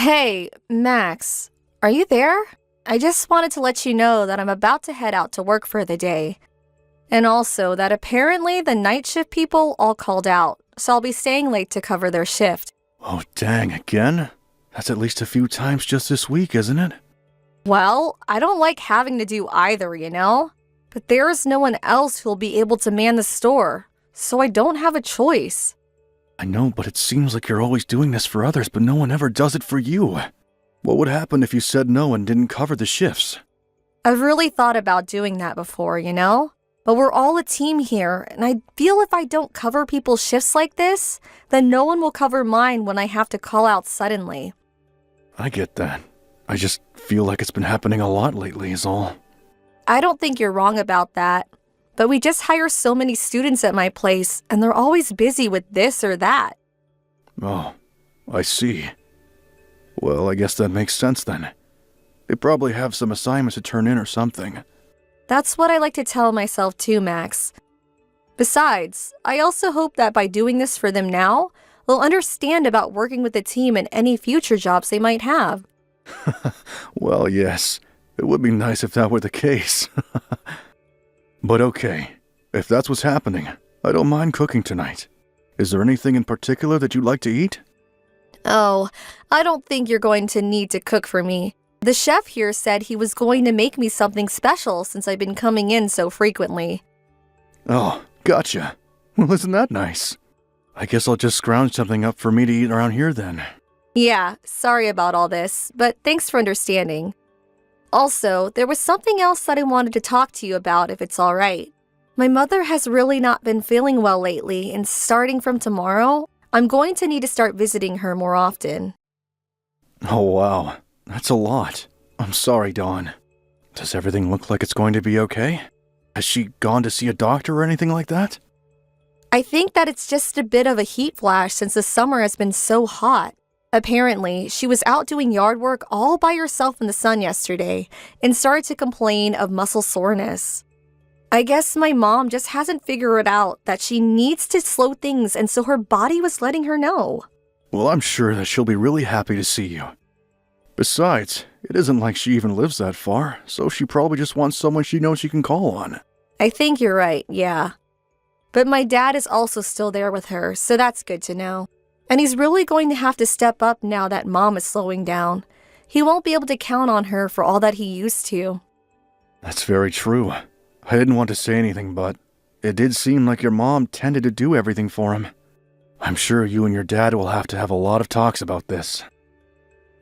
Hey, Max, are you there? I just wanted to let you know that I'm about to head out to work for the day. And also that apparently the night shift people all called out, so I'll be staying late to cover their shift. Oh, dang, again? That's at least a few times just this week, isn't it? Well, I don't like having to do either, you know? But there is no one else who'll be able to man the store, so I don't have a choice. I know, but it seems like you're always doing this for others, but no one ever does it for you. What would happen if you said no and didn't cover the shifts? I've really thought about doing that before, you know? But we're all a team here, and I feel if I don't cover people's shifts like this, then no one will cover mine when I have to call out suddenly. I get that. I just feel like it's been happening a lot lately is all. I don't think you're wrong about that. But we just hire so many students at my place, and they're always busy with this or that. Oh, I see. Well, I guess that makes sense then. They probably have some assignments to turn in or something. That's what I like to tell myself too, Max. Besides, I also hope that by doing this for them now, they'll understand about working with the team in any future jobs they might have. Well, yes. It would be nice if that were the case. But okay, if that's what's happening, I don't mind cooking tonight. Is there anything in particular that you'd like to eat? Oh, I don't think you're going to need to cook for me. The chef here said he was going to make me something special since I've been coming in so frequently. Oh, gotcha. Well, isn't that nice? I guess I'll just scrounge something up for me to eat around here then. Yeah, sorry about all this, but thanks for understanding. Also, there was something else that I wanted to talk to you about if it's alright. My mother has really not been feeling well lately, and starting from tomorrow, I'm going to need to start visiting her more often. Oh, wow. That's a lot. I'm sorry, Dawn. Does everything look like it's going to be okay? Has she gone to see a doctor or anything like that? I think that it's just a bit of a heat flash since the summer has been so hot. Apparently, she was out doing yard work all by herself in the sun yesterday and started to complain of muscle soreness. I guess my mom just hasn't figured out that she needs to slow things, and so her body was letting her know. Well, I'm sure that she'll be really happy to see you. Besides, it isn't like she even lives that far, so she probably just wants someone she knows she can call on. I think you're right, yeah. But my dad is also still there with her, so that's good to know. And he's really going to have to step up now that Mom is slowing down. He won't be able to count on her for all that he used to. That's very true. I didn't want to say anything, but it did seem like your mom tended to do everything for him. I'm sure you and your dad will have to have a lot of talks about this.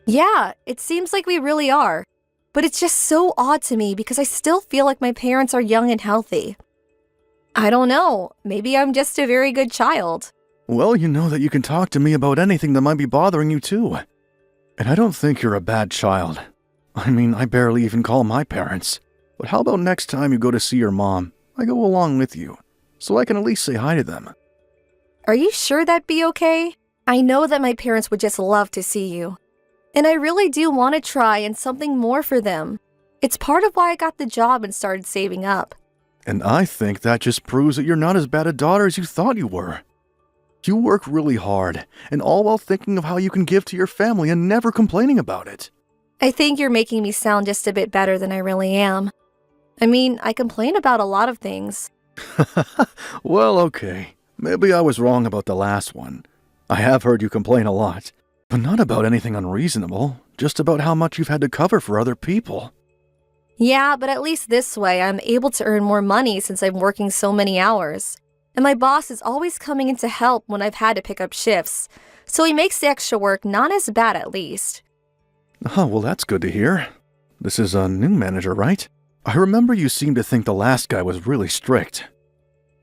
Yeah, it seems like we really are. But it's just so odd to me because I still feel like my parents are young and healthy. I don't know, maybe I'm just a very good child. Well, you know that you can talk to me about anything that might be bothering you too. And I don't think you're a bad child. I mean, I barely even call my parents. But how about next time you go to see your mom, I go along with you, so I can at least say hi to them. Are you sure that'd be okay? I know that my parents would just love to see you. And I really do want to try and something more for them. It's part of why I got the job and started saving up. And I think that just proves that you're not as bad a daughter as you thought you were. You work really hard, and all while thinking of how you can give to your family and never complaining about it. I think you're making me sound just a bit better than I really am. I mean, I complain about a lot of things. Well, okay. Maybe I was wrong about the last one. I have heard you complain a lot, but not about anything unreasonable, just about how much you've had to cover for other people. Yeah, but at least this way I'm able to earn more money since I'm working so many hours. And my boss is always coming in to help when I've had to pick up shifts, so he makes the extra work not as bad at least. Oh, well, that's good to hear. This is a new manager, right? I remember you seemed to think the last guy was really strict.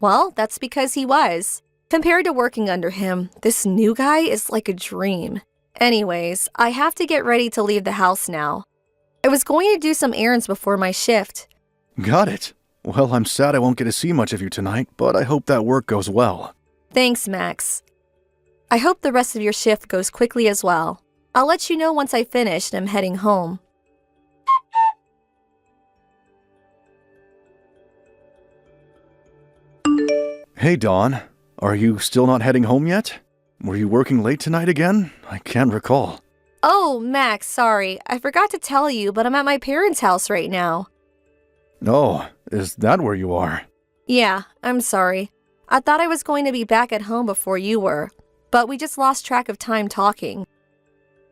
Well, that's because he was. Compared to working under him, this new guy is like a dream. Anyways, I have to get ready to leave the house now. I was going to do some errands before my shift. Got it. Well, I'm sad I won't get to see much of you tonight, but I hope that work goes well. Thanks, Max. I hope the rest of your shift goes quickly as well. I'll let you know once I finish and I'm heading home. Hey, Dawn. Are you still not heading home yet? Were you working late tonight again? I can't recall. Oh, Max, sorry. I forgot to tell you, but I'm at my parents' house right now. Oh, is that where you are? Yeah, I'm sorry. I thought I was going to be back at home before you were, but we just lost track of time talking.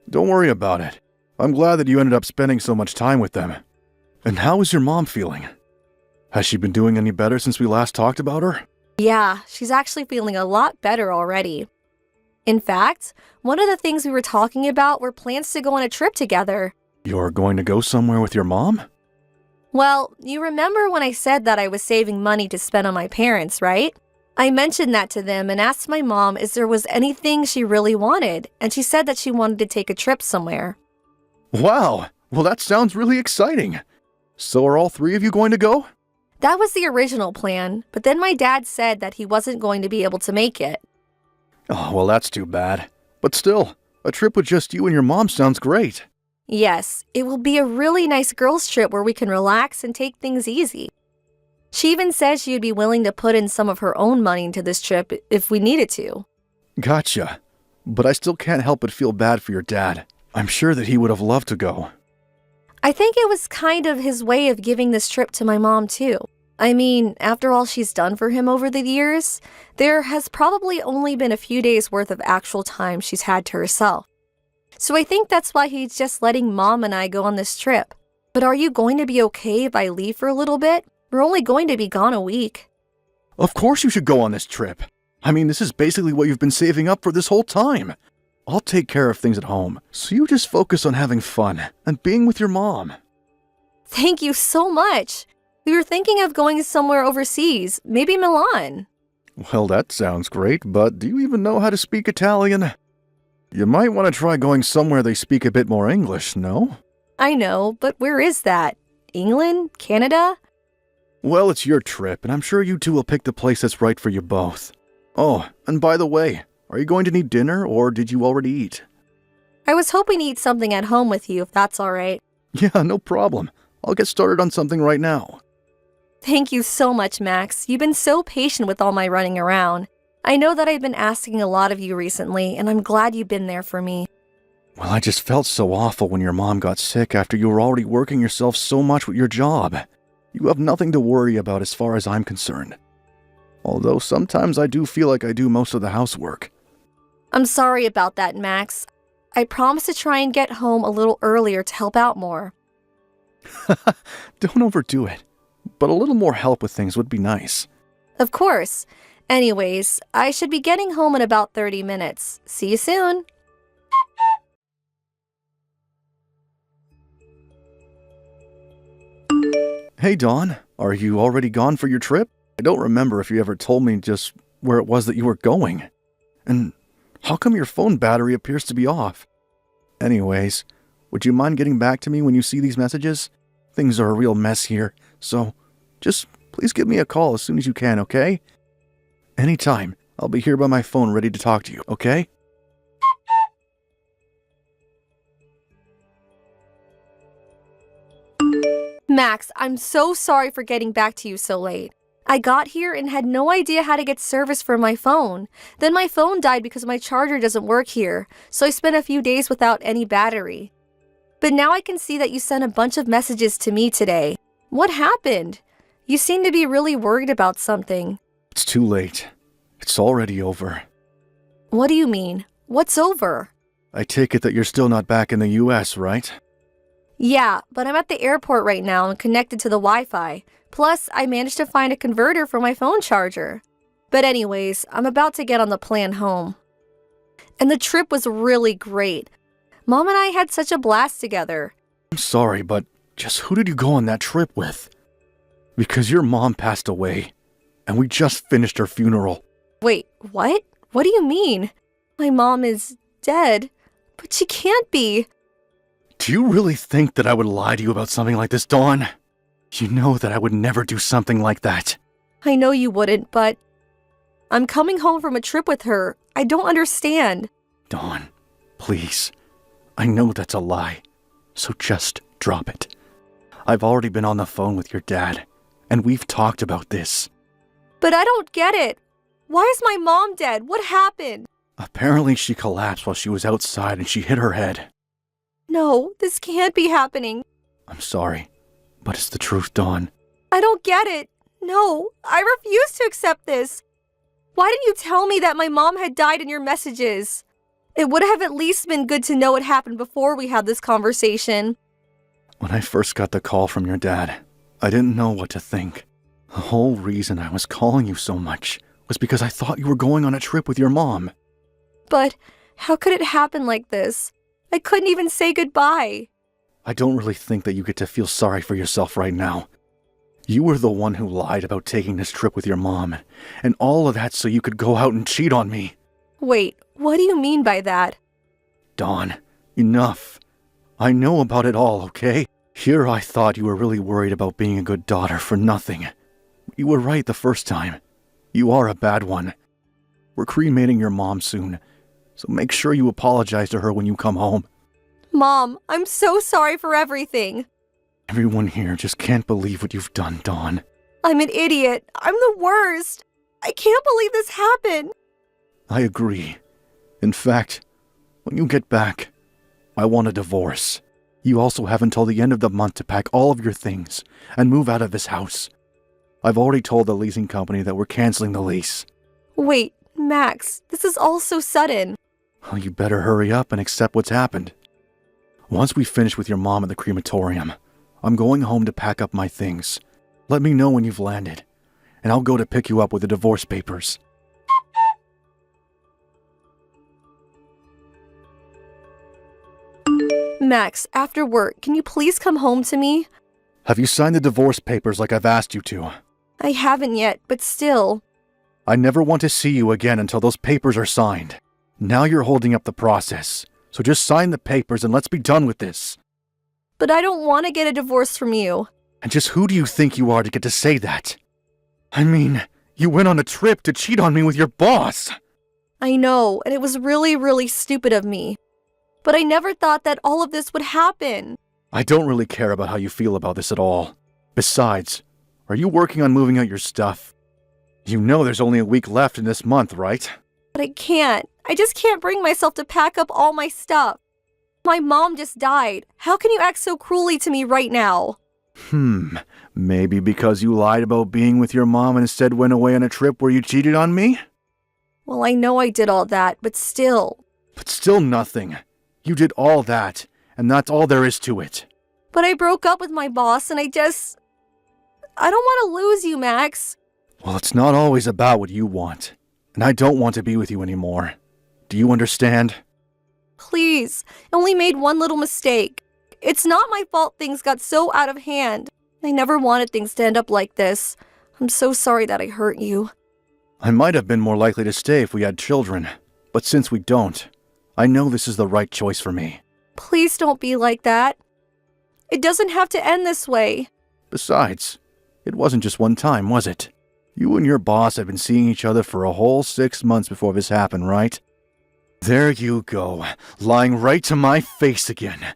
Don't worry about it. I'm glad that you ended up spending so much time with them. And how is your mom feeling? Has she been doing any better since we last talked about her? Yeah, she's actually feeling a lot better already. In fact, one of the things we were talking about were plans to go on a trip together. You're going to go somewhere with your mom? Well, you remember when I said that I was saving money to spend on my parents, right? I mentioned that to them and asked my mom if there was anything she really wanted, and she said that she wanted to take a trip somewhere. Wow, well that sounds really exciting. So are all three of you going to go? That was the original plan, but then my dad said that he wasn't going to be able to make it. Oh, well that's too bad. But still, a trip with just you and your mom sounds great. Yes, it will be a really nice girls' trip where we can relax and take things easy. She even said she would be willing to put in some of her own money into this trip if we needed to. Gotcha. But I still can't help but feel bad for your dad. I'm sure that he would have loved to go. I think it was kind of his way of giving this trip to my mom, too. I mean, after all she's done for him over the years, there has probably only been a few days worth of actual time she's had to herself. So I think that's why he's just letting Mom and I go on this trip. But are you going to be okay if I leave for a little bit? We're only going to be gone a week. Of course you should go on this trip. I mean, this is basically what you've been saving up for this whole time. I'll take care of things at home, so you just focus on having fun and being with your mom. Thank you so much. We were thinking of going somewhere overseas, maybe Milan. Well, that sounds great, but do you even know how to speak Italian? You might want to try going somewhere they speak a bit more English, no? I know, but where is that? England? Canada? Well, it's your trip, and I'm sure you two will pick the place that's right for you both. Oh, and by the way, are you going to need dinner, or did you already eat? I was hoping to eat something at home with you, if that's all right. Yeah, no problem. I'll get started on something right now. Thank you so much, Max. You've been so patient with all my running around. I know that I've been asking a lot of you recently, and I'm glad you've been there for me. Well, I just felt so awful when your mom got sick after you were already working yourself so much with your job. You have nothing to worry about as far as I'm concerned. Although sometimes I do feel like I do most of the housework. I'm sorry about that, Max. I promise to try and get home a little earlier to help out more. Don't overdo it, but a little more help with things would be nice. Of course. Anyways, I should be getting home in about 30 minutes. See you soon. Hey, Dawn, are you already gone for your trip? I don't remember if you ever told me just where it was that you were going. And how come your phone battery appears to be off? Anyways, would you mind getting back to me when you see these messages? Things are a real mess here, so just please give me a call as soon as you can, okay? Anytime. I'll be here by my phone ready to talk to you, okay? Max, I'm so sorry for getting back to you so late. I got here and had no idea how to get service for my phone. Then my phone died because my charger doesn't work here, so I spent a few days without any battery. But now I can see that you sent a bunch of messages to me today. What happened? You seem to be really worried about something. It's too late. It's already over. What do you mean? What's over? I take it that you're still not back in the US, right? Yeah, but I'm at the airport right now and connected to the Wi-Fi. Plus, I managed to find a converter for my phone charger. But anyways, I'm about to get on the plane home. And the trip was really great. Mom and I had such a blast together. I'm sorry, but just who did you go on that trip with? Because your mom passed away, and we just finished her funeral. Wait, what? What do you mean? My mom is dead. But she can't be. Do you really think that I would lie to you about something like this, Dawn? You know that I would never do something like that. I know you wouldn't, but I'm coming home from a trip with her. I don't understand. Dawn, please. I know that's a lie, so just drop it. I've already been on the phone with your dad, and we've talked about this. But I don't get it. Why is my mom dead? What happened? Apparently she collapsed while she was outside and she hit her head. No, this can't be happening. I'm sorry, but it's the truth, Dawn. I don't get it. No, I refuse to accept this. Why didn't you tell me that my mom had died in your messages? It would have at least been good to know what happened before we had this conversation. When I first got the call from your dad, I didn't know what to think. The whole reason I was calling you so much was because I thought you were going on a trip with your mom. But how could it happen like this? I couldn't even say goodbye. I don't really think that you get to feel sorry for yourself right now. You were the one who lied about taking this trip with your mom, and all of that so you could go out and cheat on me. Wait, what do you mean by that? Dawn, enough. I know about it all, okay? Here I thought you were really worried about being a good daughter for nothing. You were right the first time. You are a bad one. We're cremating your mom soon, so make sure you apologize to her when you come home. Mom, I'm so sorry for everything. Everyone here just can't believe what you've done, Dawn. I'm an idiot. I'm the worst. I can't believe this happened. I agree. In fact, when you get back, I want a divorce. You also have until the end of the month to pack all of your things and move out of this house. I've already told the leasing company that we're canceling the lease. Wait, Max, this is all so sudden. Well, you better hurry up and accept what's happened. Once we finish with your mom at the crematorium, I'm going home to pack up my things. Let me know when you've landed, and I'll go to pick you up with the divorce papers. Max, after work, can you please come home to me? Have you signed the divorce papers like I've asked you to? I haven't yet, but still. I never want to see you again until those papers are signed. Now you're holding up the process, so just sign the papers and let's be done with this. But I don't want to get a divorce from you. And just who do you think you are to get to say that? I mean, you went on a trip to cheat on me with your boss. I know, and it was really, really stupid of me. But I never thought that all of this would happen. I don't really care about how you feel about this at all. Besides, are you working on moving out your stuff? You know there's only a week left in this month, right? But I can't. I just can't bring myself to pack up all my stuff. My mom just died. How can you act so cruelly to me right now? Maybe because you lied about being with your mom and instead went away on a trip where you cheated on me? Well, I know I did all that, but still. But still nothing. You did all that, and that's all there is to it. But I broke up with my boss and I don't want to lose you, Max. Well, it's not always about what you want, and I don't want to be with you anymore. Do you understand? Please, I only made one little mistake. It's not my fault things got so out of hand. I never wanted things to end up like this. I'm so sorry that I hurt you. I might have been more likely to stay if we had children, but since we don't, I know this is the right choice for me. Please don't be like that. It doesn't have to end this way. Besides, it wasn't just one time, was it? You and your boss had been seeing each other for a whole 6 months before this happened, right? There you go, lying right to my face again.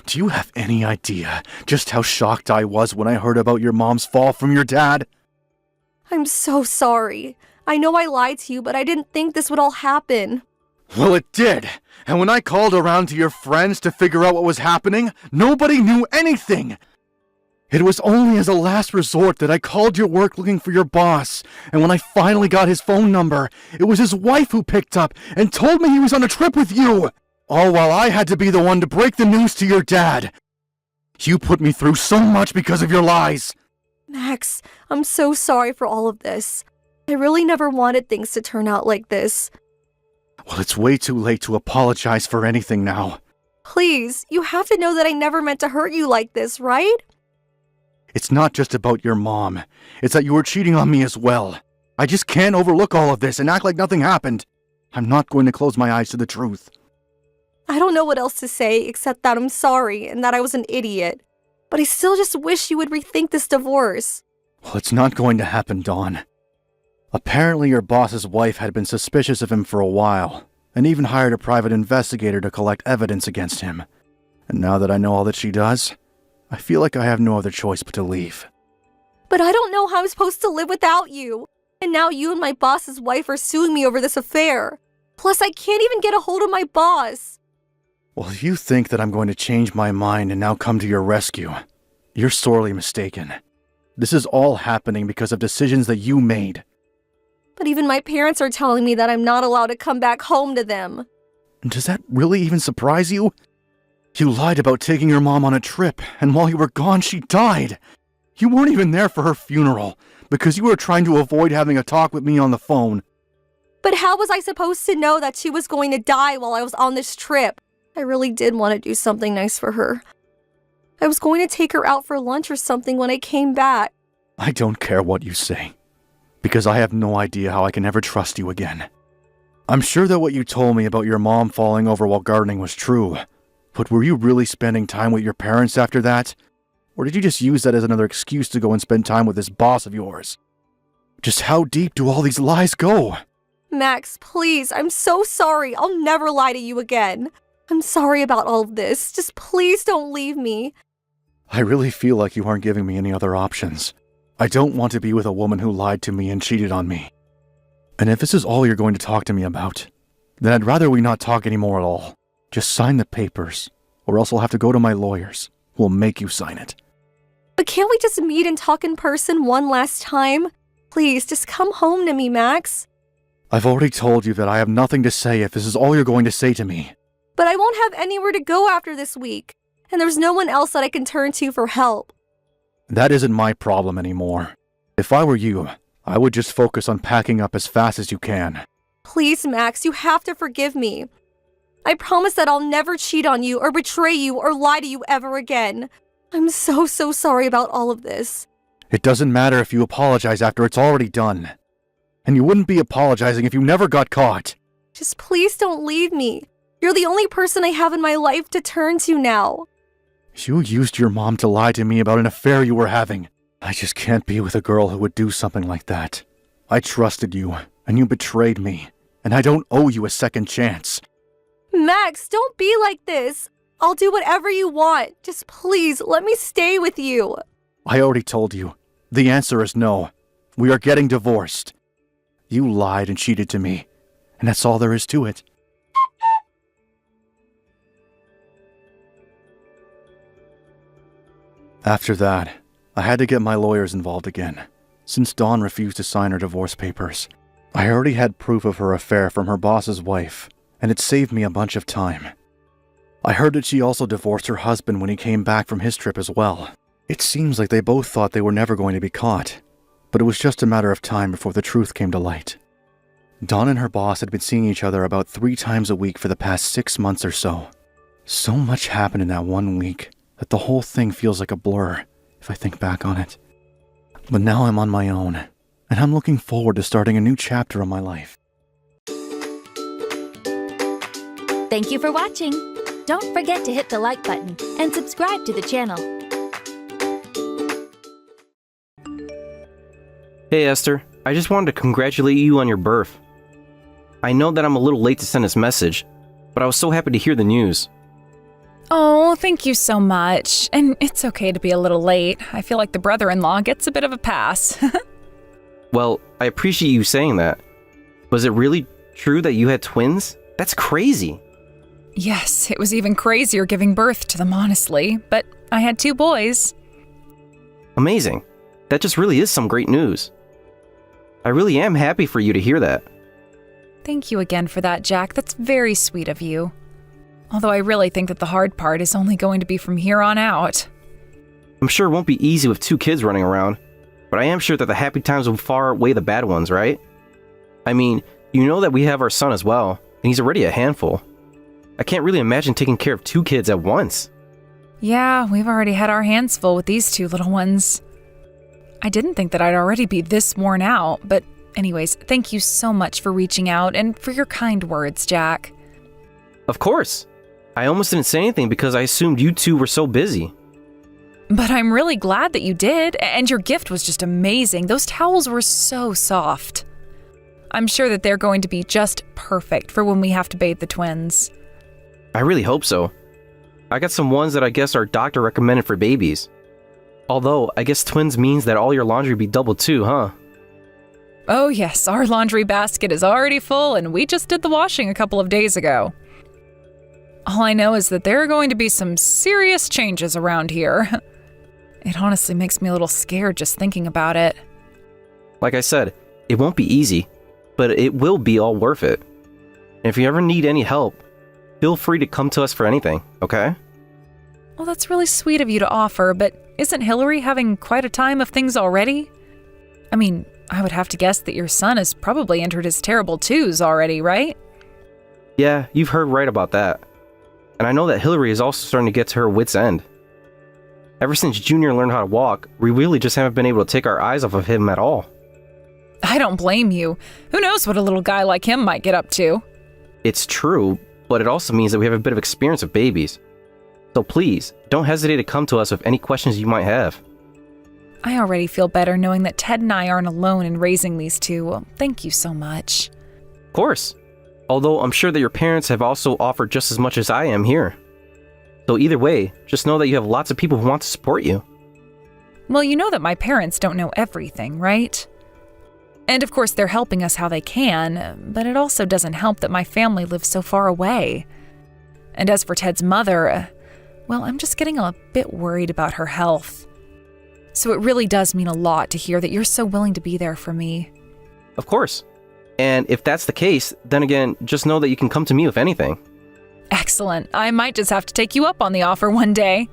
Do you have any idea just how shocked I was when I heard about your mom's fall from your dad? I'm so sorry. I know I lied to you, but I didn't think this would all happen. Well, it did. And when I called around to your friends to figure out what was happening, nobody knew anything. It was only as a last resort that I called your work looking for your boss, and when I finally got his phone number, it was his wife who picked up and told me he was on a trip with you, all while I had to be the one to break the news to your dad. You put me through so much because of your lies. Max, I'm so sorry for all of this. I really never wanted things to turn out like this. Well, it's way too late to apologize for anything now. Please, you have to know that I never meant to hurt you like this, right? It's not just about your mom. It's that you were cheating on me as well. I just can't overlook all of this and act like nothing happened. I'm not going to close my eyes to the truth. I don't know what else to say except that I'm sorry and that I was an idiot. But I still just wish you would rethink this divorce. Well, it's not going to happen, Dawn. Apparently your boss's wife had been suspicious of him for a while, and even hired a private investigator to collect evidence against him. And now that I know all that she does, I feel like I have no other choice but to leave. But I don't know how I'm supposed to live without you. And now you and my boss's wife are suing me over this affair. Plus, I can't even get a hold of my boss. Well, if you think that I'm going to change my mind and now come to your rescue, you're sorely mistaken. This is all happening because of decisions that you made. But even my parents are telling me that I'm not allowed to come back home to them. Does that really even surprise you? You lied about taking your mom on a trip, and while you were gone, she died. You weren't even there for her funeral because you were trying to avoid having a talk with me on the phone. But how was I supposed to know that she was going to die while I was on this trip? I really did want to do something nice for her. I was going to take her out for lunch or something when I came back. I don't care what you say, because I have no idea how I can ever trust you again. I'm sure that what you told me about your mom falling over while gardening was true, but were you really spending time with your parents after that? Or did you just use that as another excuse to go and spend time with this boss of yours? Just how deep do all these lies go? Max, please, I'm so sorry. I'll never lie to you again. I'm sorry about all of this. Just please don't leave me. I really feel like you aren't giving me any other options. I don't want to be with a woman who lied to me and cheated on me. And if this is all you're going to talk to me about, then I'd rather we not talk anymore at all. Just sign the papers, or else I'll have to go to my lawyers, who will make you sign it. But can't we just meet and talk in person one last time? Please, just come home to me, Max. I've already told you that I have nothing to say if this is all you're going to say to me. But I won't have anywhere to go after this week, and there's no one else that I can turn to for help. That isn't my problem anymore. If I were you, I would just focus on packing up as fast as you can. Please, Max, you have to forgive me. I promise that I'll never cheat on you or betray you or lie to you ever again. I'm so sorry about all of this. It doesn't matter if you apologize after it's already done. And you wouldn't be apologizing if you never got caught. Just please don't leave me. You're the only person I have in my life to turn to now. You used your mom to lie to me about an affair you were having. I just can't be with a girl who would do something like that. I trusted you, and you betrayed me, and I don't owe you a second chance. Max, don't be like this. I'll do whatever you want. Just please, let me stay with you. I already told you. The answer is no. We are getting divorced. You lied and cheated to me, and that's all there is to it. After that, I had to get my lawyers involved again, since Dawn refused to sign her divorce papers. I already had proof of her affair from her boss's wife, and it saved me a bunch of time. I heard that she also divorced her husband when he came back from his trip as well. It seems like they both thought they were never going to be caught, but it was just a matter of time before the truth came to light. Dawn and her boss had been seeing each other about 3 times a week for the past 6 months or so. So much happened in that 1 week that the whole thing feels like a blur if I think back on it. But now I'm on my own, and I'm looking forward to starting a new chapter of my life. Thank you for watching. Don't forget to hit the like button and subscribe to the channel. Hey Esther, I just wanted to congratulate you on your birth. I know that I'm a little late to send this message, but I was so happy to hear the news. Oh, thank you so much. And it's okay to be a little late. I feel like the brother-in-law gets a bit of a pass. Well, I appreciate you saying that. Was it really true that you had twins? That's crazy. Yes, it was even crazier giving birth to them, honestly. But I had 2 boys. Amazing. That just really is some great news. I really am happy for you to hear that. Thank you again for that, Jack. That's very sweet of you. Although I really think that the hard part is only going to be from here on out. I'm sure it won't be easy with 2 kids running around, but I am sure that the happy times will far outweigh the bad ones, right? I mean, you know that we have our son as well, and he's already a handful. I can't really imagine taking care of 2 kids at once. Yeah, we've already had our hands full with these 2 little ones. I didn't think that I'd already be this worn out, but anyways, thank you so much for reaching out and for your kind words, Jack. Of course. I almost didn't say anything because I assumed you 2 were so busy. But I'm really glad that you did, and your gift was just amazing. Those towels were so soft. I'm sure that they're going to be just perfect for when we have to bathe the twins. I really hope so. I got some ones that I guess are doctor recommended for babies. Although, I guess twins means that all your laundry be double too, huh? Oh yes, our laundry basket is already full and we just did the washing a couple of days ago. All I know is that there are going to be some serious changes around here. It honestly makes me a little scared just thinking about it. Like I said, it won't be easy, but it will be all worth it. And if you ever need any help, feel free to come to us for anything, okay? Well, that's really sweet of you to offer, but isn't Hillary having quite a time of things already? I mean, I would have to guess that your son has probably entered his terrible twos already, right? Yeah, you've heard right about that. And I know that Hillary is also starting to get to her wit's end. Ever since Junior learned how to walk, we really just haven't been able to take our eyes off of him at all. I don't blame you. Who knows what a little guy like him might get up to? It's true, but it also means that we have a bit of experience with babies. So please, don't hesitate to come to us with any questions you might have. I already feel better knowing that Ted and I aren't alone in raising these two. Well, thank you so much. Of course. Although I'm sure that your parents have also offered just as much as I am here. So either way, just know that you have lots of people who want to support you. Well, you know that my parents don't know everything, right? And of course, they're helping us how they can, but it also doesn't help that my family lives so far away. And as for Ted's mother, well, I'm just getting a bit worried about her health. So it really does mean a lot to hear that you're so willing to be there for me. Of course. And if that's the case, then again, just know that you can come to me with anything. Excellent. I might just have to take you up on the offer one day.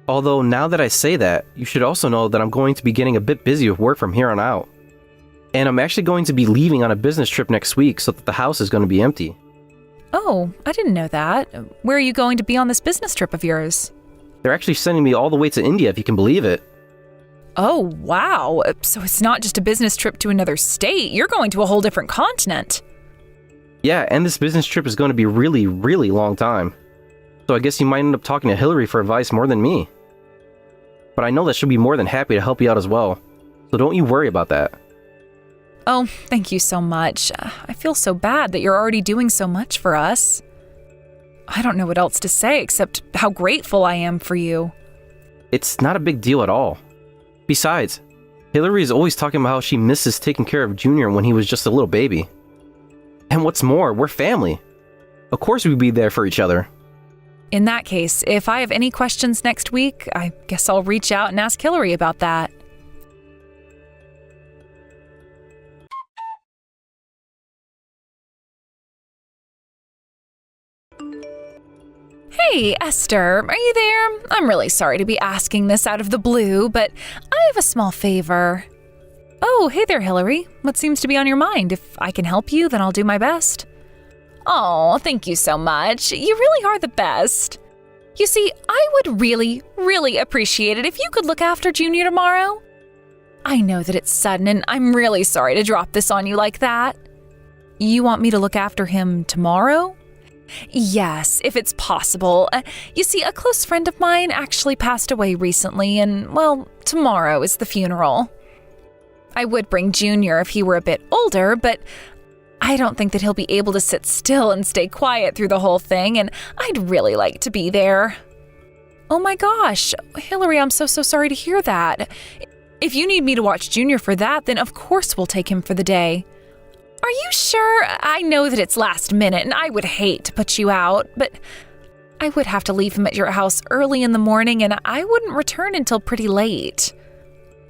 Although now that I say that, you should also know that I'm going to be getting a bit busy with work from here on out. And I'm actually going to be leaving on a business trip next week so that the house is going to be empty. Oh, I didn't know that. Where are you going to be on this business trip of yours? They're actually sending me all the way to India, if you can believe it. Oh, wow. So it's not just a business trip to another state. You're going to a whole different continent. Yeah, and this business trip is going to be really, really long time. So I guess you might end up talking to Hillary for advice more than me. But I know that she'll be more than happy to help you out as well. So don't you worry about that. Oh, thank you so much. I feel so bad that you're already doing so much for us. I don't know what else to say except how grateful I am for you. It's not a big deal at all. Besides, Hillary is always talking about how she misses taking care of Junior when he was just a little baby. And what's more, we're family. Of course we'd be there for each other. In that case, if I have any questions next week, I guess I'll reach out and ask Hillary about that. Hey, Esther, are you there? I'm really sorry to be asking this out of the blue, but I have a small favor. Oh, hey there, Hillary. What seems to be on your mind? If I can help you, then I'll do my best. Oh, thank you so much. You really are the best. You see, I would really, really appreciate it if you could look after Junior tomorrow. I know that it's sudden, and I'm really sorry to drop this on you like that. You want me to look after him tomorrow? Yes, if it's possible. You see, a close friend of mine actually passed away recently, and, well, tomorrow is the funeral. I would bring Junior if he were a bit older, but I don't think that he'll be able to sit still and stay quiet through the whole thing, and I'd really like to be there. Oh my gosh, Hillary, I'm so sorry to hear that. If you need me to watch Junior for that, then of course we'll take him for the day. Are you sure? I know that it's last minute, and I would hate to put you out, but I would have to leave him at your house early in the morning, and I wouldn't return until pretty late.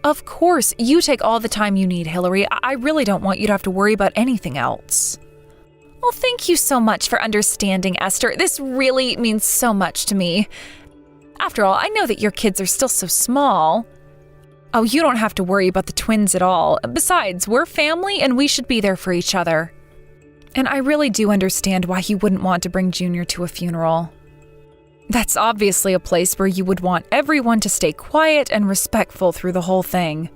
Of course, you take all the time you need, Hillary. I really don't want you to have to worry about anything else. Well, thank you so much for understanding, Esther. This really means so much to me. After all, I know that your kids are still so small. Oh, you don't have to worry about the twins at all. Besides, we're family and we should be there for each other. And I really do understand why you wouldn't want to bring Junior to a funeral. That's obviously a place where you would want everyone to stay quiet and respectful through the whole thing.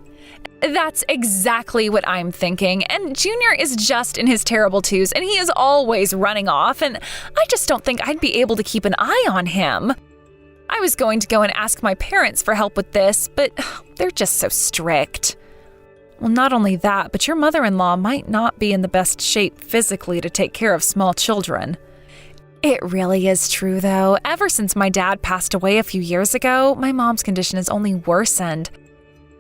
That's exactly what I'm thinking, and Junior is just in his terrible twos, and he is always running off, and I just don't think I'd be able to keep an eye on him. I was going to go and ask my parents for help with this, but they're just so strict. Well, not only that, but your mother-in-law might not be in the best shape physically to take care of small children. It really is true, though. Ever since my dad passed away a few years ago, my mom's condition has only worsened.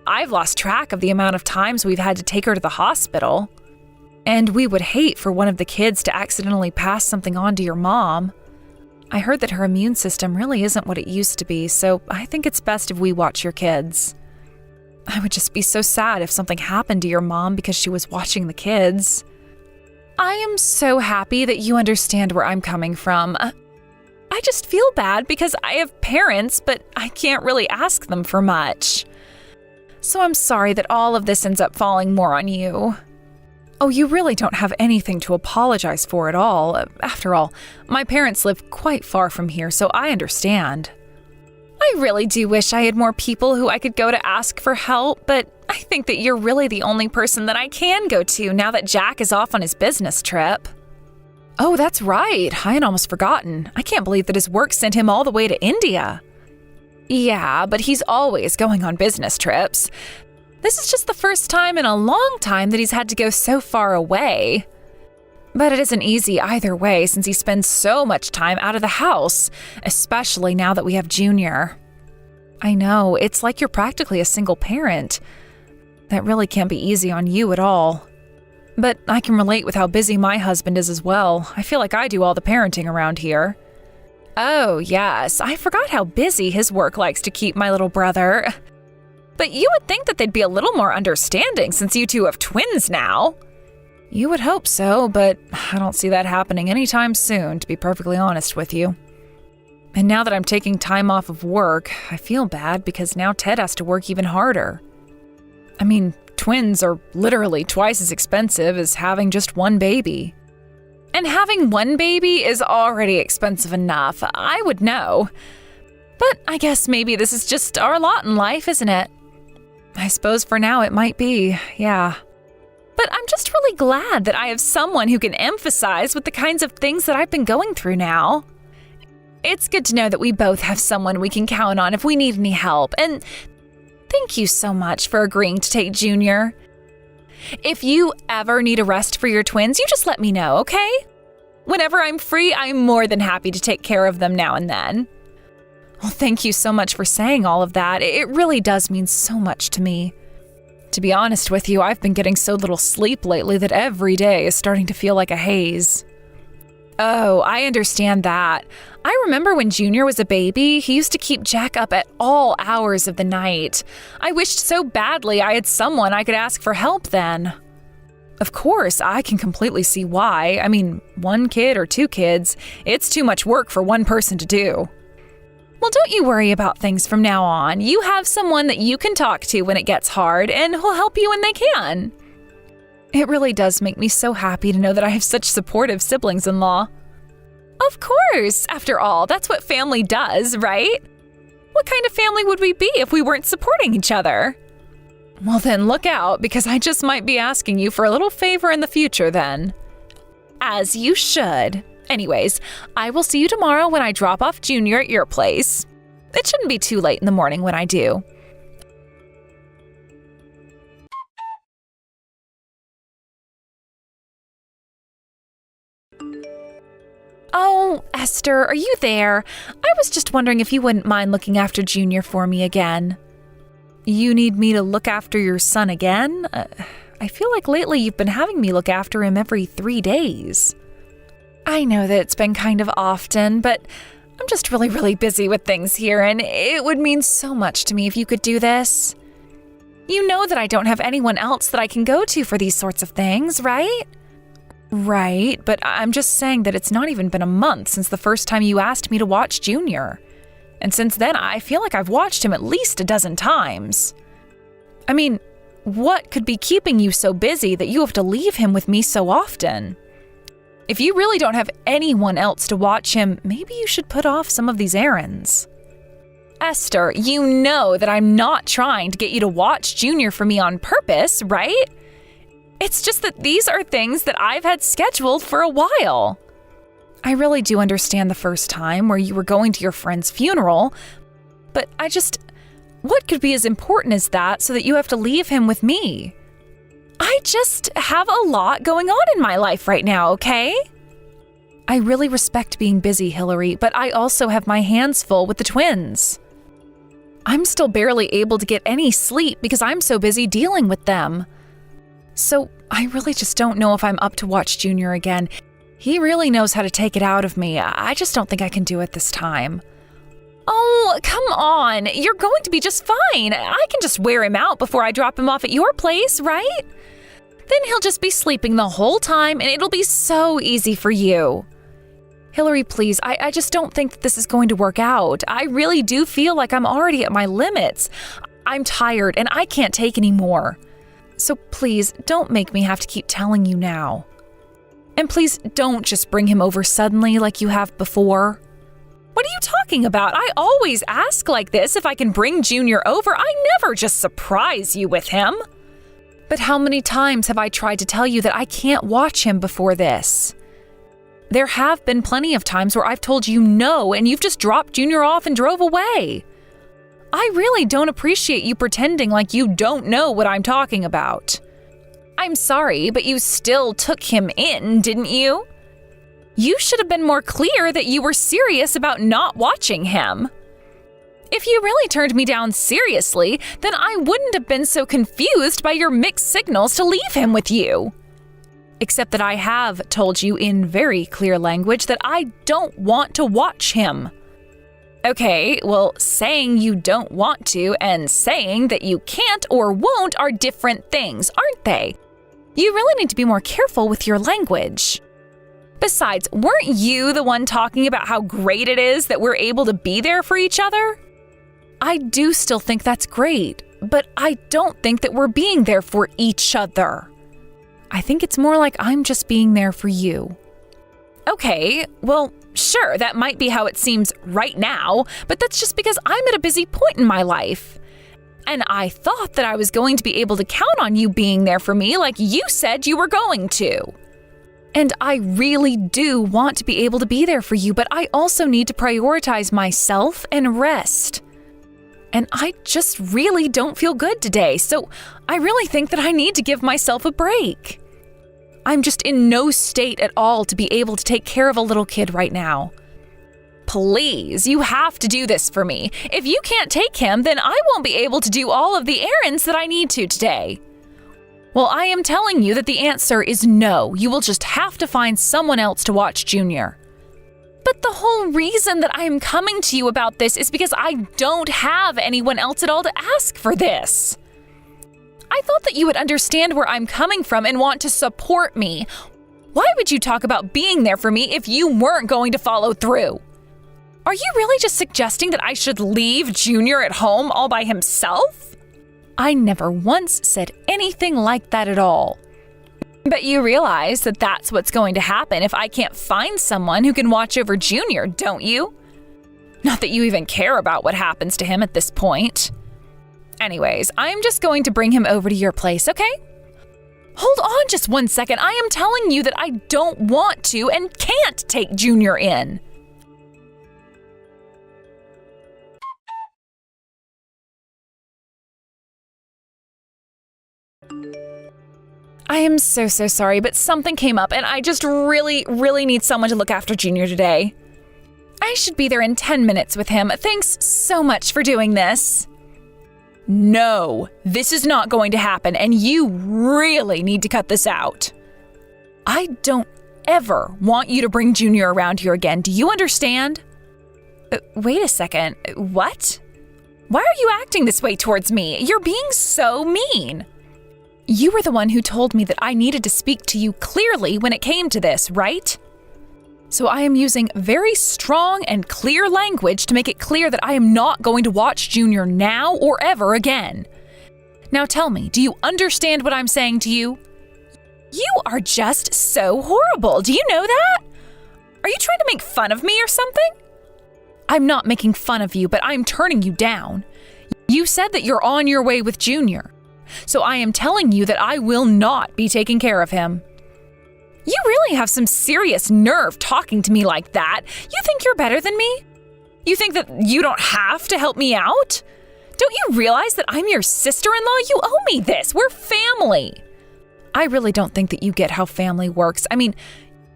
I've lost track of the amount of times we've had to take her to the hospital. And we would hate for one of the kids to accidentally pass something on to your mom. I heard that her immune system really isn't what it used to be, so I think it's best if we watch your kids. I would just be so sad if something happened to your mom because she was watching the kids. I am so happy that you understand where I'm coming from. I just feel bad because I have parents, but I can't really ask them for much. So I'm sorry that all of this ends up falling more on you. Oh, you really don't have anything to apologize for at all. After all, my parents live quite far from here, so I understand. I really do wish I had more people who I could go to ask for help, but I think that you're really the only person that I can go to now that Jack is off on his business trip. Oh, that's right. I had almost forgotten. I can't believe that his work sent him all the way to India. Yeah, but he's always going on business trips. This is just the first time in a long time that he's had to go so far away. But it isn't easy either way since he spends so much time out of the house, especially now that we have Junior. I know, it's like you're practically a single parent. That really can't be easy on you at all. But I can relate with how busy my husband is as well. I feel like I do all the parenting around here. Oh, yes, I forgot how busy his work likes to keep my little brother. But you would think that they'd be a little more understanding since you two have twins now. You would hope so, but I don't see that happening anytime soon, to be perfectly honest with you. And now that I'm taking time off of work, I feel bad because now Ted has to work even harder. I mean, twins are literally twice as expensive as having just one baby. And having one baby is already expensive enough, I would know. But I guess maybe this is just our lot in life, isn't it? I suppose for now it might be, yeah. But I'm just really glad that I have someone who can emphasize with the kinds of things that I've been going through now. It's good to know that we both have someone we can count on if we need any help, and thank you so much for agreeing to take Junior. If you ever need a rest for your twins, you just let me know, okay? Whenever I'm free, I'm more than happy to take care of them now and then. Well, thank you so much for saying all of that. It really does mean so much to me. To be honest with you, I've been getting so little sleep lately that every day is starting to feel like a haze. Oh, I understand that. I remember when Junior was a baby, he used to keep Jack up at all hours of the night. I wished so badly I had someone I could ask for help then. Of course, I can completely see why. I mean, 1 kid or 2 kids, it's too much work for one person to do. Well, don't you worry about things from now on. You have someone that you can talk to when it gets hard, and who'll help you when they can. It really does make me so happy to know that I have such supportive siblings-in-law. Of course! After all, that's what family does, right? What kind of family would we be if we weren't supporting each other? Well then, look out, because I just might be asking you for a little favor in the future then. As you should. Anyways, I will see you tomorrow when I drop off Junior at your place. It shouldn't be too late in the morning when I do. Oh, Esther, are you there? I was just wondering if you wouldn't mind looking after Junior for me again. You need me to look after your son again? I feel like lately you've been having me look after him every 3 days. I know that it's been kind of often, but I'm just really busy with things here, and it would mean so much to me if you could do this. You know that I don't have anyone else that I can go to for these sorts of things, right? Right, but I'm just saying that it's not even been a month since the first time you asked me to watch Junior. And since then, I feel like I've watched him at least a dozen times. I mean, what could be keeping you so busy that you have to leave him with me so often? If you really don't have anyone else to watch him, maybe you should put off some of these errands. Esther, you know that I'm not trying to get you to watch Junior for me on purpose, right? It's just that these are things that I've had scheduled for a while. I really do understand the first time where you were going to your friend's funeral, but what could be as important as that so that you have to leave him with me? I just have a lot going on in my life right now, okay? I really respect being busy, Hillary, but I also have my hands full with the twins. I'm still barely able to get any sleep because I'm so busy dealing with them. So I really just don't know if I'm up to watch Junior again. He really knows how to take it out of me. I just don't think I can do it this time. Oh, come on. You're going to be just fine. I can just wear him out before I drop him off at your place, right? Then he'll just be sleeping the whole time and it'll be so easy for you. Hillary, please, I just don't think that this is going to work out. I really do feel like I'm already at my limits. I'm tired and I can't take any more. So please, don't make me have to keep telling you now. And please don't just bring him over suddenly like you have before. What are you talking about? I always ask like this if I can bring Junior over. I never just surprise you with him. But how many times have I tried to tell you that I can't watch him before this? There have been plenty of times where I've told you no and you've just dropped Junior off and drove away. I really don't appreciate you pretending like you don't know what I'm talking about. I'm sorry, but you still took him in, didn't you? You should have been more clear that you were serious about not watching him. If you really turned me down seriously, then I wouldn't have been so confused by your mixed signals to leave him with you. Except that I have told you in very clear language that I don't want to watch him. Okay, well, saying you don't want to and saying that you can't or won't are different things, aren't they? You really need to be more careful with your language. Besides, weren't you the one talking about how great it is that we're able to be there for each other? I do still think that's great, but I don't think that we're being there for each other. I think it's more like I'm just being there for you. Okay, well, sure, that might be how it seems right now, but that's just because I'm at a busy point in my life. And I thought that I was going to be able to count on you being there for me like you said you were going to. And I really do want to be able to be there for you, but I also need to prioritize myself and rest. And I just really don't feel good today, so I really think that I need to give myself a break. I'm just in no state at all to be able to take care of a little kid right now. Please, you have to do this for me. If you can't take him, then I won't be able to do all of the errands that I need to today. Well, I am telling you that the answer is no. You will just have to find someone else to watch Junior. But the whole reason that I am coming to you about this is because I don't have anyone else at all to ask for this. I thought that you would understand where I'm coming from and want to support me. Why would you talk about being there for me if you weren't going to follow through? Are you really just suggesting that I should leave Junior at home all by himself? I never once said anything like that at all. But you realize that that's what's going to happen if I can't find someone who can watch over Junior, don't you? Not that you even care about what happens to him at this point. Anyways, I'm just going to bring him over to your place, okay? Hold on just 1 second. I am telling you that I don't want to and can't take Junior in. I am so sorry, but something came up and I just really need someone to look after Junior today. I should be there in 10 minutes with him. Thanks so much for doing this. No, this is not going to happen and you really need to cut this out. I don't ever want you to bring Junior around here again. Do you understand? Wait a second. What? Why are you acting this way towards me? You're being so mean. You were the one who told me that I needed to speak to you clearly when it came to this, right? So I am using very strong and clear language to make it clear that I am not going to watch Junior now or ever again. Now tell me, do you understand what I'm saying to you? You are just so horrible. Do you know that? Are you trying to make fun of me or something? I'm not making fun of you, but I'm turning you down. You said that you're on your way with Junior. So I am telling you that I will not be taking care of him. You really have some serious nerve talking to me like that. You think you're better than me? You think that you don't have to help me out? Don't you realize that I'm your sister-in-law? You owe me this. We're family. I really don't think that you get how family works. I mean,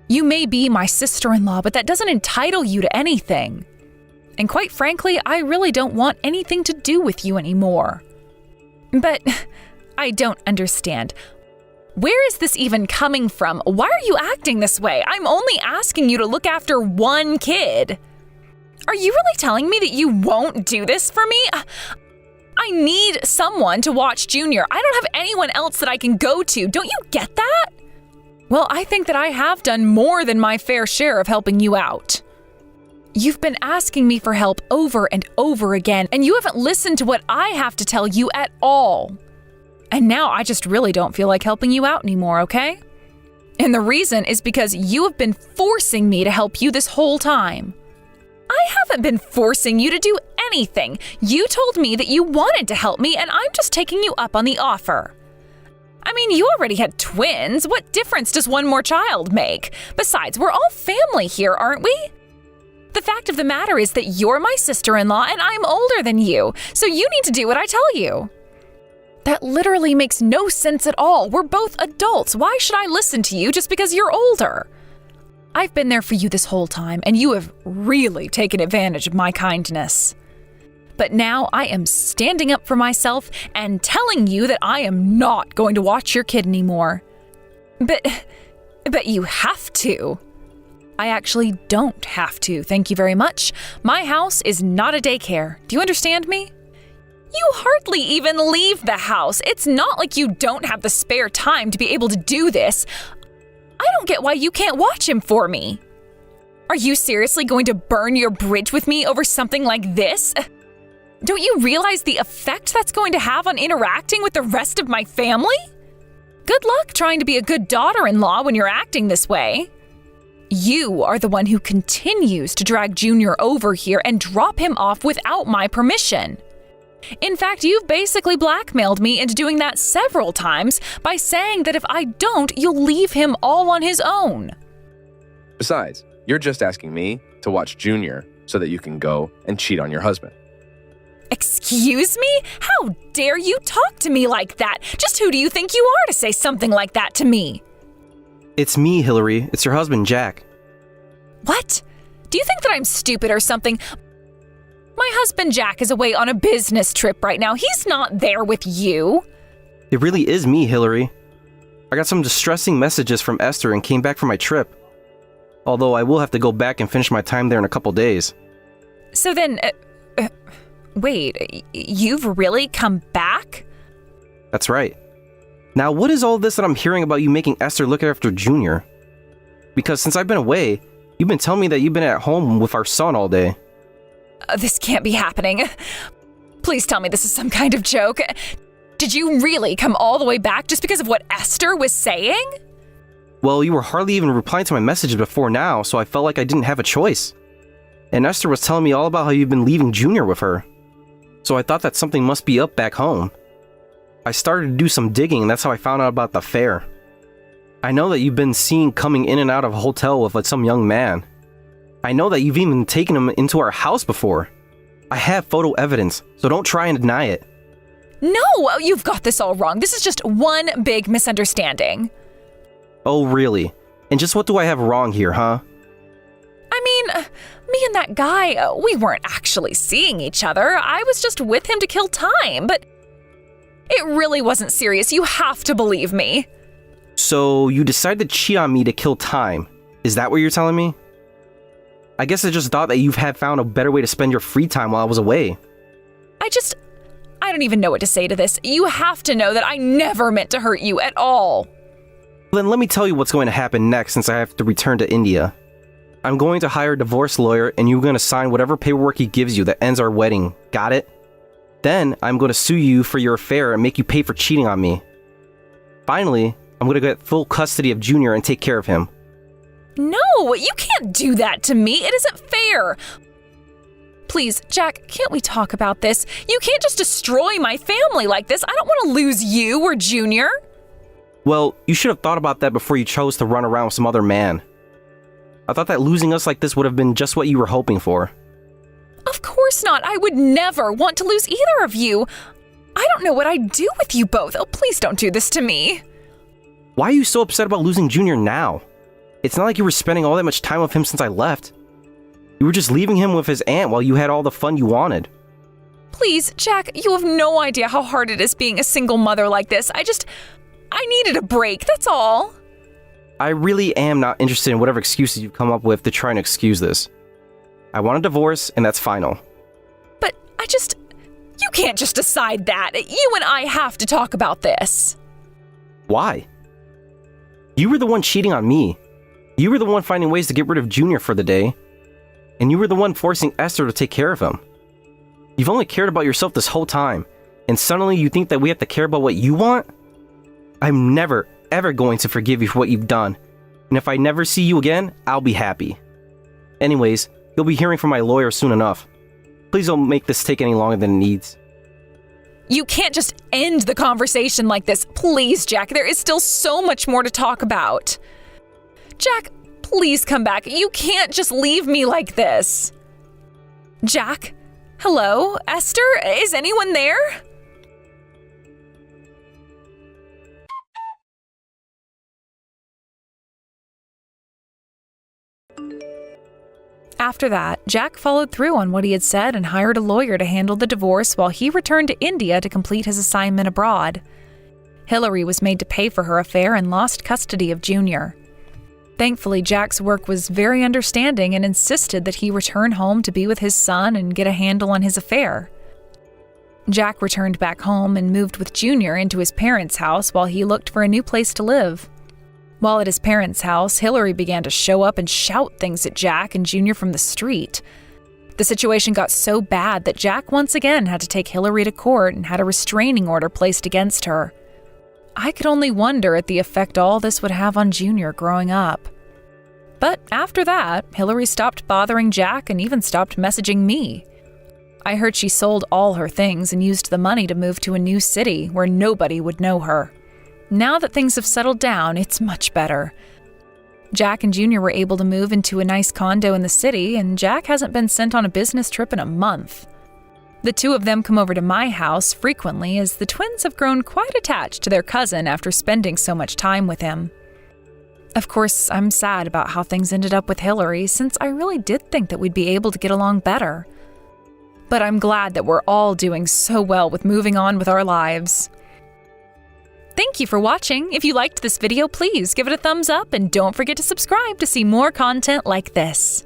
you may be my sister-in-law, but that doesn't entitle you to anything. And quite frankly, I really don't want anything to do with you anymore. But I don't understand. Where is this even coming from? Why are you acting this way? I'm only asking you to look after one kid. Are you really telling me that you won't do this for me? I need someone to watch Junior. I don't have anyone else that I can go to. Don't you get that? Well, I think that I have done more than my fair share of helping you out. You've been asking me for help over and over again, and you haven't listened to what I have to tell you at all. And now I just really don't feel like helping you out anymore, okay? And the reason is because you have been forcing me to help you this whole time. I haven't been forcing you to do anything. You told me that you wanted to help me, and I'm just taking you up on the offer. I mean, you already had twins. What difference does one more child make? Besides, we're all family here, aren't we? The fact of the matter is that you're my sister-in-law and I'm older than you, so you need to do what I tell you. That literally makes no sense at all. We're both adults. Why should I listen to you just because you're older? I've been there for you this whole time, and you have really taken advantage of my kindness. But now I am standing up for myself and telling you that I am not going to watch your kid anymore. But you have to. I actually don't have to, thank you very much. My house is not a daycare. Do you understand me? You hardly even leave the house. It's not like you don't have the spare time to be able to do this. I don't get why you can't watch him for me. Are you seriously going to burn your bridge with me over something like this? Don't you realize the effect that's going to have on interacting with the rest of my family? Good luck trying to be a good daughter-in-law when you're acting this way. You are the one who continues to drag Junior over here and drop him off without my permission. In fact, you've basically blackmailed me into doing that several times by saying that if I don't, you'll leave him all on his own. Besides, you're just asking me to watch Junior so that you can go and cheat on your husband. Excuse me? How dare you talk to me like that? Just who do you think you are to say something like that to me? It's me, Hillary. It's your husband, Jack. What? Do you think that I'm stupid or something? My husband Jack is away on a business trip right now. He's not there with you. It really is me, Hillary. I got some distressing messages from Esther and came back from my trip. Although I will have to go back and finish my time there in a couple days. So then, wait, you've really come back? That's right. Now, what is all this that I'm hearing about you making Esther look after Junior? Because since I've been away, you've been telling me that you've been at home with our son all day. This can't be happening. Please tell me this is some kind of joke. Did you really come all the way back just because of what Esther was saying? Well, you were hardly even replying to my messages before now, so I felt like I didn't have a choice. And Esther was telling me all about how you've been leaving Junior with her. So I thought that something must be up back home. I started to do some digging, and that's how I found out about the affair. I know that you've been seen coming in and out of a hotel with some young man. I know that you've even taken him into our house before. I have photo evidence, so don't try and deny it. No, you've got this all wrong. This is just one big misunderstanding. Oh, really? And just what do I have wrong here, huh? I mean, me and that guy, we weren't actually seeing each other. I was just with him to kill time, but it really wasn't serious. You have to believe me. So you decided to cheat on me to kill time. Is that what you're telling me? I guess I just thought that you've had found a better way to spend your free time while I was away. I don't even know what to say to this. You have to know that I never meant to hurt you at all. Then let me tell you what's going to happen next since I have to return to India. I'm going to hire a divorce lawyer and you're going to sign whatever paperwork he gives you that ends our wedding. Got it? Then I'm going to sue you for your affair and make you pay for cheating on me. Finally, I'm going to get full custody of Junior and take care of him. No, you can't do that to me. It isn't fair. Please, Jack, can't we talk about this? You can't just destroy my family like this. I don't want to lose you or Junior. Well, you should have thought about that before you chose to run around with some other man. I thought that losing us like this would have been just what you were hoping for. Of course not. I would never want to lose either of you. I don't know what I'd do with you both. Oh, please don't do this to me. Why are you so upset about losing Junior now? It's not like you were spending all that much time with him since I left. You were just leaving him with his aunt while you had all the fun you wanted. Please, Jack, you have no idea how hard it is being a single mother like this. I needed a break, that's all. I really am not interested in whatever excuses you've come up with to try and excuse this. I want a divorce, and that's final. But you can't just decide that. You and I have to talk about this. Why? You were the one cheating on me. You were the one finding ways to get rid of Junior for the day. And you were the one forcing Esther to take care of him. You've only cared about yourself this whole time, and suddenly you think that we have to care about what you want? I'm never, ever going to forgive you for what you've done. And if I never see you again, I'll be happy. Anyways, you'll be hearing from my lawyer soon enough. Please don't make this take any longer than it needs. You can't just end the conversation like this. Please, Jack, there is still so much more to talk about. Jack, please come back. You can't just leave me like this. Jack? Hello? Esther? Is anyone there? After that, Jack followed through on what he had said and hired a lawyer to handle the divorce while he returned to India to complete his assignment abroad. Hillary was made to pay for her affair and lost custody of Junior. Thankfully, Jack's work was very understanding and insisted that he return home to be with his son and get a handle on his affair. Jack returned back home and moved with Junior into his parents' house while he looked for a new place to live. While at his parents' house, Hillary began to show up and shout things at Jack and Junior from the street. The situation got so bad that Jack once again had to take Hillary to court and had a restraining order placed against her. I could only wonder at the effect all this would have on Junior growing up. But after that, Hillary stopped bothering Jack and even stopped messaging me. I heard she sold all her things and used the money to move to a new city where nobody would know her. Now that things have settled down, it's much better. Jack and Junior were able to move into a nice condo in the city, and Jack hasn't been sent on a business trip in a month. The two of them come over to my house frequently as the twins have grown quite attached to their cousin after spending so much time with him. Of course, I'm sad about how things ended up with Hillary, since I really did think that we'd be able to get along better. But I'm glad that we're all doing so well with moving on with our lives. Thank you for watching. If you liked this video, please give it a thumbs up and don't forget to subscribe to see more content like this.